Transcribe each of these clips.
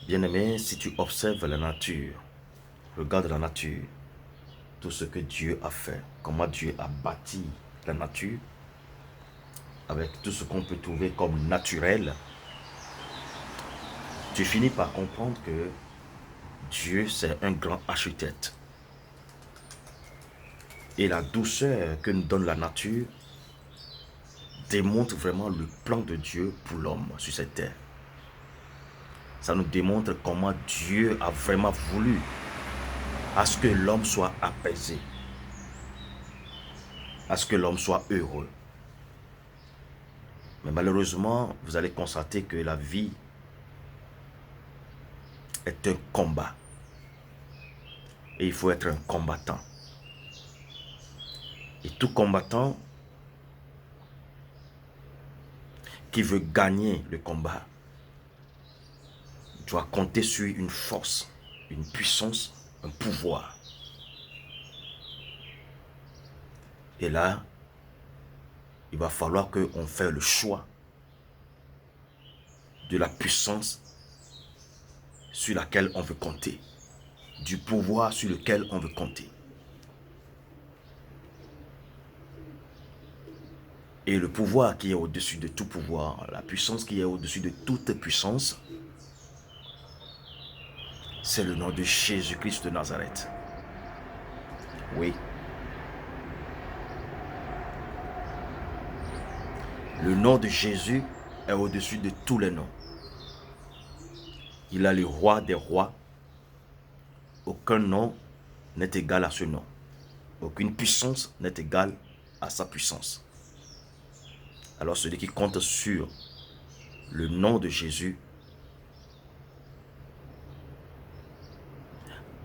Bien-aimé, si tu observes la nature, regarde la nature, tout ce que Dieu a fait, comment Dieu a bâti la nature, avec tout ce qu'on peut trouver comme naturel, tu finis par comprendre que Dieu, c'est un grand architecte. Et la douceur que nous donne la nature démontre vraiment le plan de Dieu pour l'homme sur cette terre. Ça nous démontre comment Dieu a vraiment voulu à ce que l'homme soit apaisé, à ce que l'homme soit heureux. Mais malheureusement, vous allez constater que la vie est un combat. Et il faut être un combattant. Et tout combattant qui veut gagner le combat doit compter sur une force, une puissance, un pouvoir. Et là, il va falloir qu'on fasse le choix de la puissance sur laquelle on veut compter, du pouvoir sur lequel on veut compter. Et le pouvoir qui est au-dessus de tout pouvoir, la puissance qui est au-dessus de toute puissance, c'est le nom de Jésus-Christ de Nazareth. Oui. Le nom de Jésus est au-dessus de tous les noms. Il est le roi des rois. Aucun nom n'est égal à ce nom. Aucune puissance n'est égale à sa puissance. Alors celui qui compte sur le nom de Jésus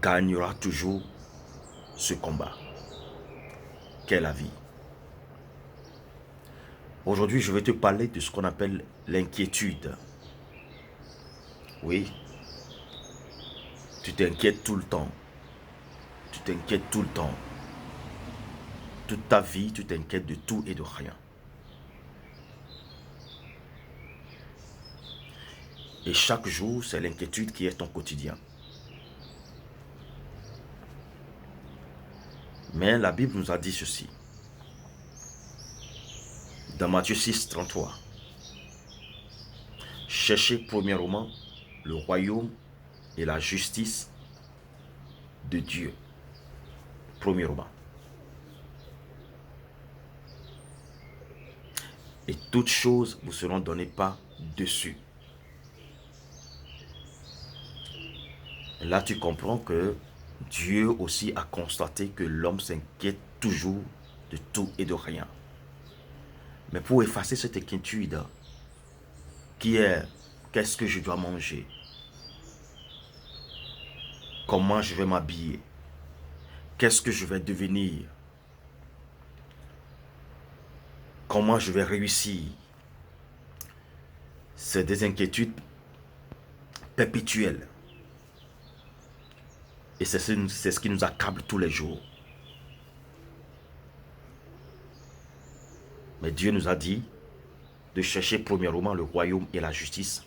gagnera toujours ce combat qu'est la vie. Aujourd'hui, je vais te parler de ce qu'on appelle l'inquiétude. Oui, tu t'inquiètes tout le temps. Tu t'inquiètes tout le temps. Toute ta vie, tu t'inquiètes de tout et de rien. Et chaque jour, c'est l'inquiétude qui est ton quotidien. Mais la Bible nous a dit ceci. Dans Matthieu 6, 33. Cherchez premièrement le royaume et la justice de Dieu. Premièrement. Et toutes choses vous seront données par-dessus. Là, tu comprends que Dieu aussi a constaté que l'homme s'inquiète toujours de tout et de rien. Mais pour effacer cette inquiétude, qui est qu'est-ce que je dois manger? Comment je vais m'habiller? Qu'est-ce que je vais devenir? Comment je vais réussir? C'est des inquiétudes perpétuelles. Et c'est ce qui nous accable tous les jours. Mais Dieu nous a dit de chercher premièrement le royaume et la justice.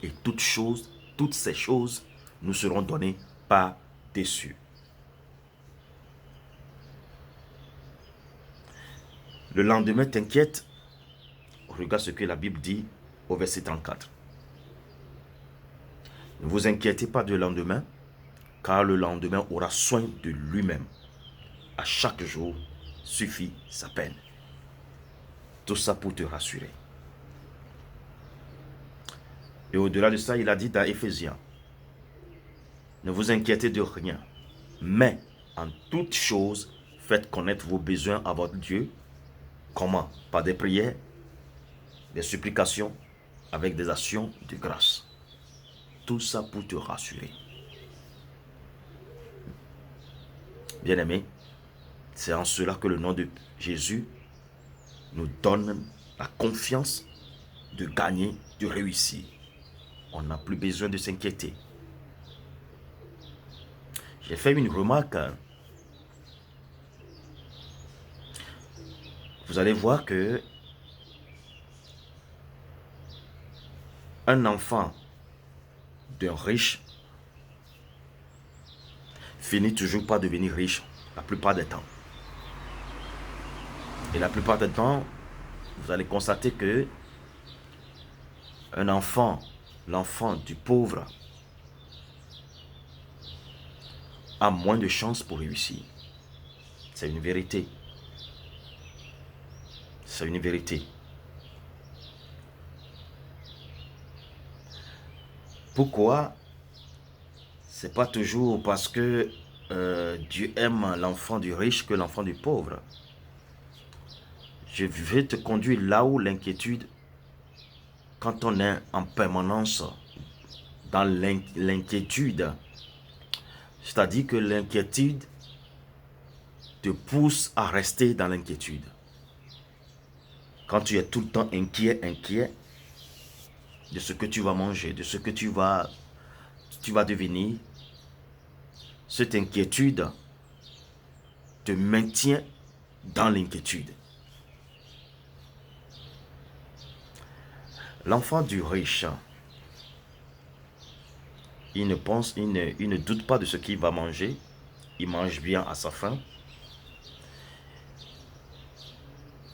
Et toutes ces choses nous seront données par-dessus. Le lendemain t'inquiète. Regarde ce que la Bible dit au verset 34. Ne vous inquiétez pas du lendemain, car le lendemain aura soin de lui-même. À chaque jour suffit sa peine. Tout ça pour te rassurer. Et au-delà de ça, il a dit dans Éphésiens, ne vous inquiétez de rien, mais en toute chose, faites connaître vos besoins à votre Dieu. Comment? Par des prières, des supplications, avec des actions de grâce. Tout ça pour te rassurer. Bien-aimé, c'est en cela que le nom de Jésus nous donne la confiance de gagner, de réussir. On n'a plus besoin de s'inquiéter. J'ai fait une remarque. Vous allez voir que un enfant d'un riche finit toujours par devenir riche la plupart des temps. Et la plupart des temps, vous allez constater que un enfant, l'enfant du pauvre, a moins de chances pour réussir. C'est une vérité. C'est une vérité. Pourquoi? C'est pas toujours parce que Dieu aime l'enfant du riche que l'enfant du pauvre. Je vais te conduire là où l'inquiétude, quand on est en permanence dans l'inquiétude, c'est-à-dire que l'inquiétude te pousse à rester dans l'inquiétude. Quand tu es tout le temps inquiet de ce que tu vas manger, de ce que tu vas devenir, cette inquiétude te maintient dans l'inquiétude. L'enfant du riche, il ne doute pas de ce qu'il va manger. Il mange bien à sa faim.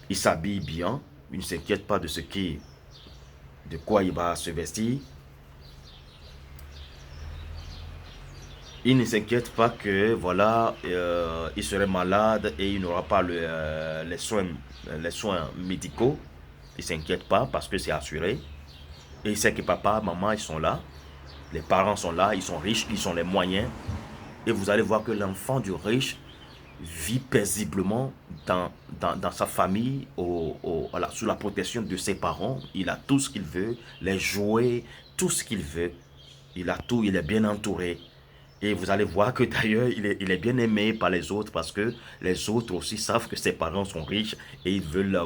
Il s'habille bien. Il ne s'inquiète pas de quoi il va se vestir. Il ne s'inquiète pas que voilà, il serait malade et il n'aura pas les soins médicaux. Il ne s'inquiète pas parce que c'est assuré. Et il sait que papa, maman, ils sont là. Les parents sont là, ils sont riches, ils ont les moyens. Et vous allez voir que l'enfant du riche vit paisiblement dans sa famille, sous la protection de ses parents. Il a tout ce qu'il veut, les jouets, tout ce qu'il veut. Il a tout, il est bien entouré. Et vous allez voir que d'ailleurs, il est bien aimé par les autres parce que les autres aussi savent que ses parents sont riches et ils veulent,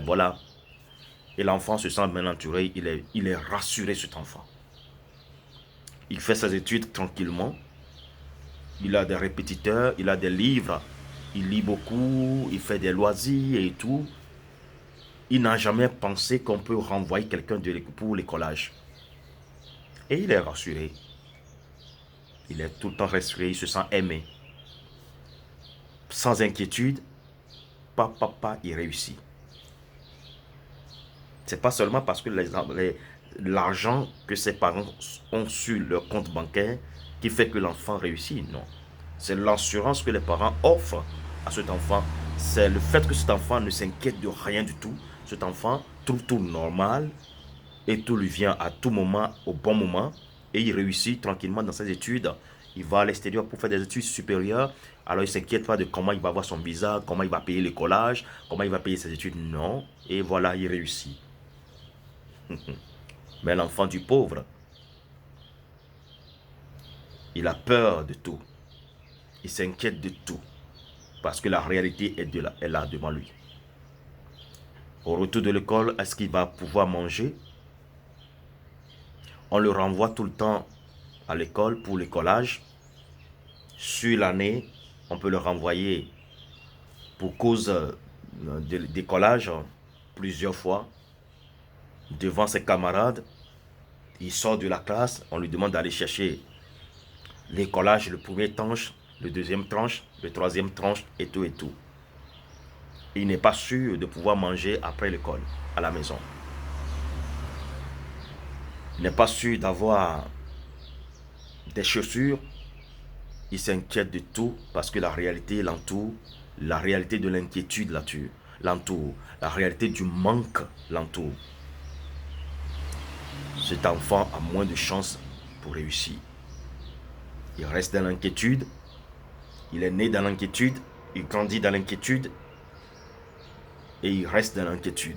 voilà. Et l'enfant se sent bien entouré, il est rassuré, cet enfant. Il fait ses études tranquillement. Il a des répétiteurs, il a des livres. Il lit beaucoup, il fait des loisirs et tout. Il n'a jamais pensé qu'on peut renvoyer quelqu'un pour l'écolage. Et il est rassuré. Il est tout le temps rassuré, il se sent aimé. Sans inquiétude, papa, il réussit. C'est pas seulement parce que l'argent que ses parents ont sur leur compte bancaire qui fait que l'enfant réussit, non. C'est l'assurance que les parents offrent à cet enfant. C'est le fait que cet enfant ne s'inquiète de rien du tout. Cet enfant trouve tout normal et tout lui vient à tout moment, au bon moment. Et il réussit tranquillement dans ses études. Il va à l'extérieur pour faire des études supérieures. Alors il ne s'inquiète pas de comment il va avoir son visa, comment il va payer le collège, comment il va payer ses études. Non. Et voilà, il réussit. Mais l'enfant du pauvre, il a peur de tout. Il s'inquiète de tout. Parce que la réalité est là devant lui. Au retour de l'école, est-ce qu'il va pouvoir manger? On le renvoie tout le temps à l'école pour le collège. Sur l'année, on peut le renvoyer pour cause de collège plusieurs fois. Devant ses camarades, il sort de la classe, on lui demande d'aller chercher les collages, le premier tranche, le deuxième tranche, le troisième tranche et tout et tout. Il n'est pas sûr de pouvoir manger après l'école, à la maison. Il n'est pas sûr d'avoir des chaussures. Il s'inquiète de tout parce que la réalité l'entoure. La réalité de l'inquiétude l'entoure. La réalité du manque l'entoure. Cet enfant a moins de chances pour réussir. Il reste dans l'inquiétude. Il est né dans l'inquiétude. Il grandit dans l'inquiétude. Et il reste dans l'inquiétude.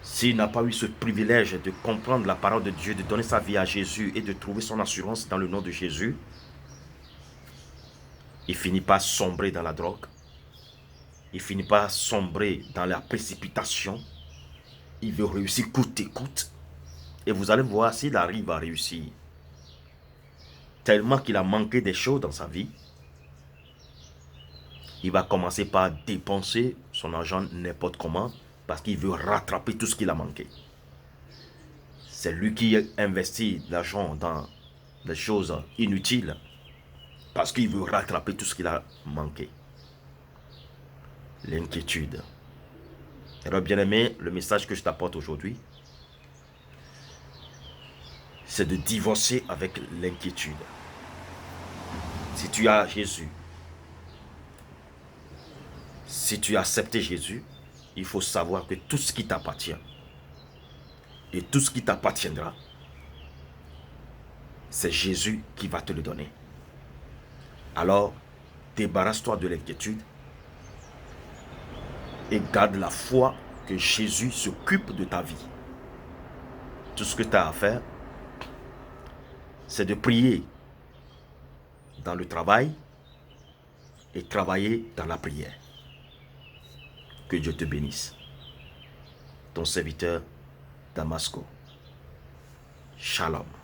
S'il n'a pas eu ce privilège de comprendre la parole de Dieu, de donner sa vie à Jésus et de trouver son assurance dans le nom de Jésus, il finit par sombrer dans la drogue. Il finit par sombrer dans la précipitation. Il veut réussir coûte et coûte. Et vous allez voir s'il arrive à réussir. Tellement qu'il a manqué des choses dans sa vie, il va commencer par dépenser son argent n'importe comment parce qu'il veut rattraper tout ce qu'il a manqué. C'est lui qui investit l'argent dans des choses inutiles parce qu'il veut rattraper tout ce qu'il a manqué. L'inquiétude. Alors bien aimé, le message que je t'apporte aujourd'hui, c'est de divorcer avec l'inquiétude. Si tu as Jésus, si tu as accepté Jésus, il faut savoir que tout ce qui t'appartient et tout ce qui t'appartiendra, c'est Jésus qui va te le donner. Alors, débarrasse-toi de l'inquiétude et garde la foi que Jésus s'occupe de ta vie. Tout ce que tu as à faire, c'est de prier dans le travail et travailler dans la prière. Que Dieu te bénisse. Ton serviteur Damasco. Shalom.